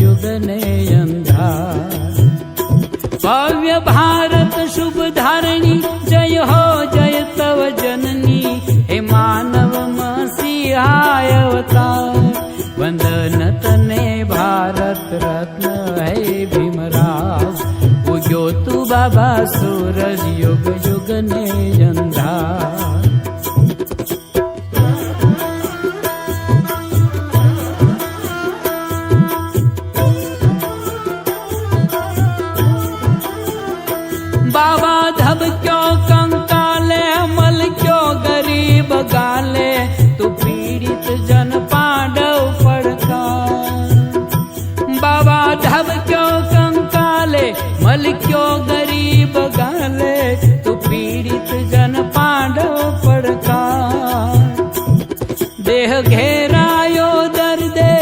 युग ने अंधार। भव्य भारत शुभ धारणी जय हो जय तव जननी, हे मानव मसीहाय अवतार। वंदन तने भारत रत्न है भीमराव, उग्यो तू बाबा सूरज युग युग ने अंधार। बाबा धब क्यों कंकाले, मल क्यों गरीब गाले, तू पीड़ित जन पांडव पड़कार। बाबा धब क्यों कंकाले, मल क्यों गरीब गाले, तू पीड़ित जन पांडव पड़कार। देह घेरायो दर्दे,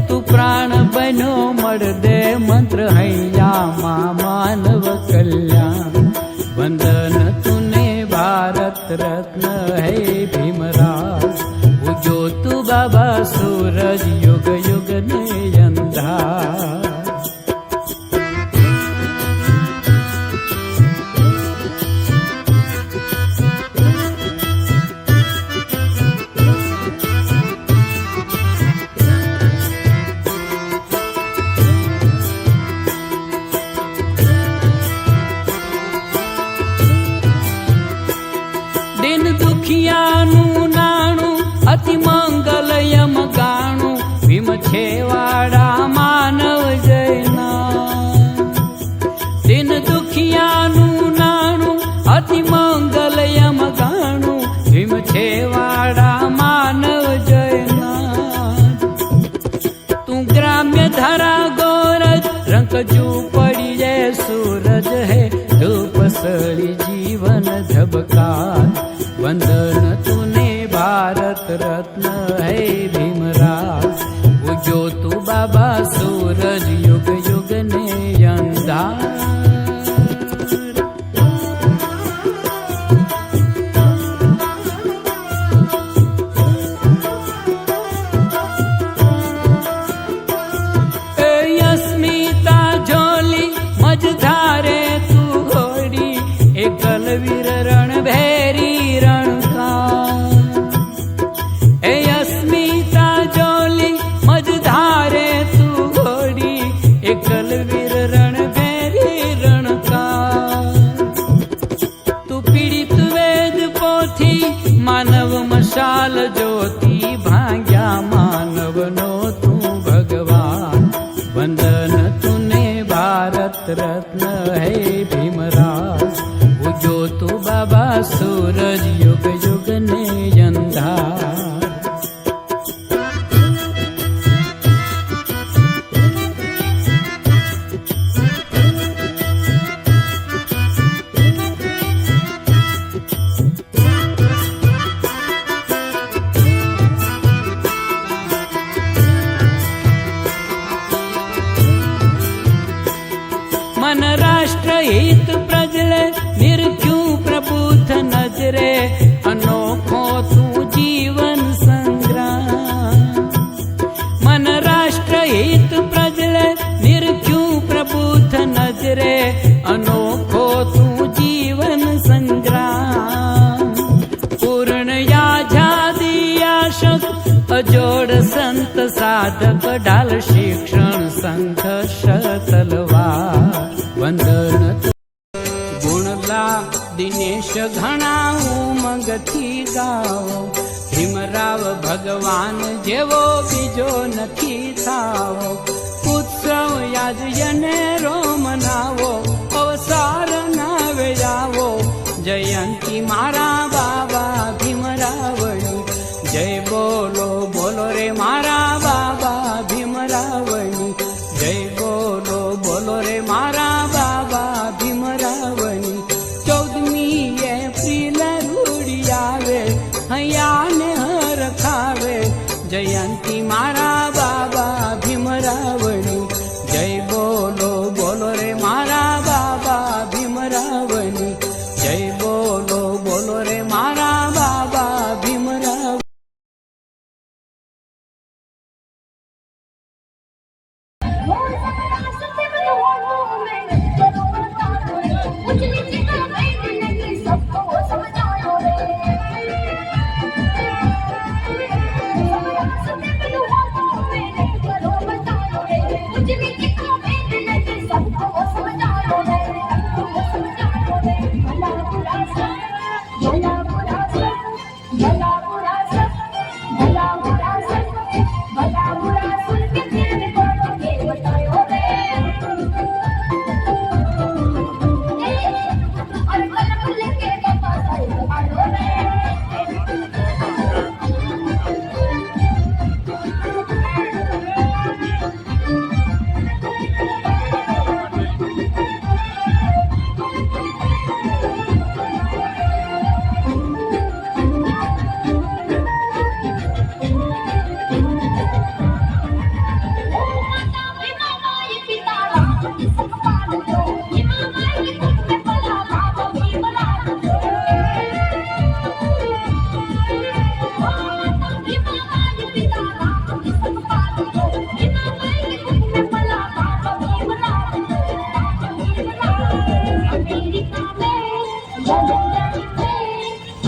तू प्राण बनो मर दे, मंत्र हैया मां मानव कल्याण। वंदन तूने भारत रत्न है भीमराव, उजो तू बाबा सूरज युग युग ने अंधार। दिन दुखियानु नाणु अति मंगल यम गाणु, भीम छेवाड़ा मानव जयना। दिन दुखियानु नाणु अति मंगल यम गाणु, भीम छेवाड़ा मानव जयना। तू ग्राम्य धरा गोरज, रंग जू पड़ी जय सूरज है, धूप सड़ी जीवन झबकार। वंदन तूने भारत रत्न है भीमराव, उजो तू बाबा सूरज युग युग ने अंधार। अस्मिता झोली मझधारे तू घोड़ी, एकल वीर रण भैरी रण का। ए अस्मिता जोली मझधारे तू घोड़ी, एकल वीर रण भैरी रण का। तू पीड़ित वेद पोथी, मानव मशाल ज्योति, भाग्या मानव नो तू भगवान। वंदन तूने भारत रत्न है भीमराव, उजो तू बाबा सूरज युग युग ने अंधार। मन राष्ट्र हित प्रजले, निर्क्यू प्रबुद्ध नजरे, अनोखो तू जीवन संग्राम। मन राष्ट्र हित प्रजले, निर्क्यू प्रबुद्ध नजरे, अनोखो तू जीवन संग्राम। पूर्ण याझादी आशक, अजोड़ संत साधक, ढाल शिक्षण संघर्ष तलवार। वंदन गुणला दिनेश घणा उमंगथी गाओ, भीमराव भगवान जेवो बीजो नथी थावो। उत्सव याद यनेरो मनावो, अवसार नावे जावो, जयंती मारा बाबा भीमरावणी। जय बोलो बोलो रे मारा बाबा भीमरावणी, जय बोलो बोलो रे मारा बाबा भीमरावणी। 14મી એપ્રિલ રૂડી આવે, હૈયાને હર ખાવે, જયંતી મારા બાબા ભીમરાવણી। જય બોલો બોલો રે મારા બાબા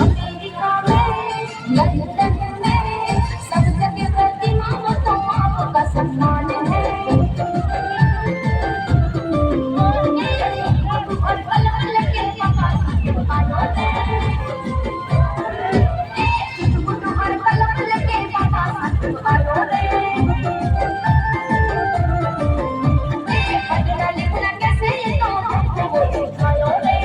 अमेरिका में, लंदन में, सब जगह प्रतिमा तो आपका सम्मान है। और कलम लेके पापा दुकानों में, और कलम लेके पापा दुकानों में। पढ़ना लिखना कैसे ये तो हमको सिखाओ रे।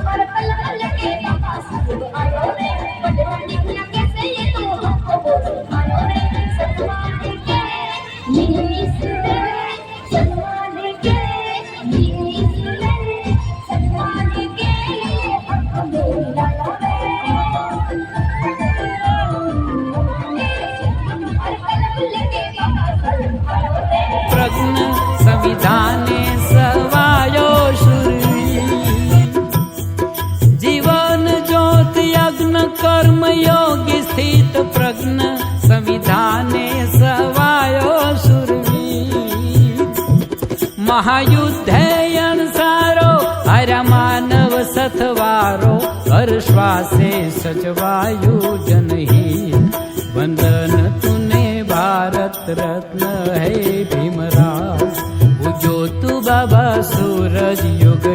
और कलम लेके पापा दुकानों में, पढ़ना लिखना कैसे ये तो हमको सिखाओ रे। सम्मान के इंग्लिश में, सम्मान के इंग्लिश में, सम्मान के हमको मिलाओ रे। और कलम लेके पापा दुकानों में। प्रज्ञ संविधाने सवायो शूरवीर, जीवन ज्योति यज्ञ कर्म योगी स्थित प्रज्ञ संविधाने सवायो शूरवीर। महायुद्धे सारो हर मानव सथवारो, हर श्वासे सचवायु जनहित। वंदन तूने भारत रत्न है भीमराव, उजो तू बाबा सूरज युग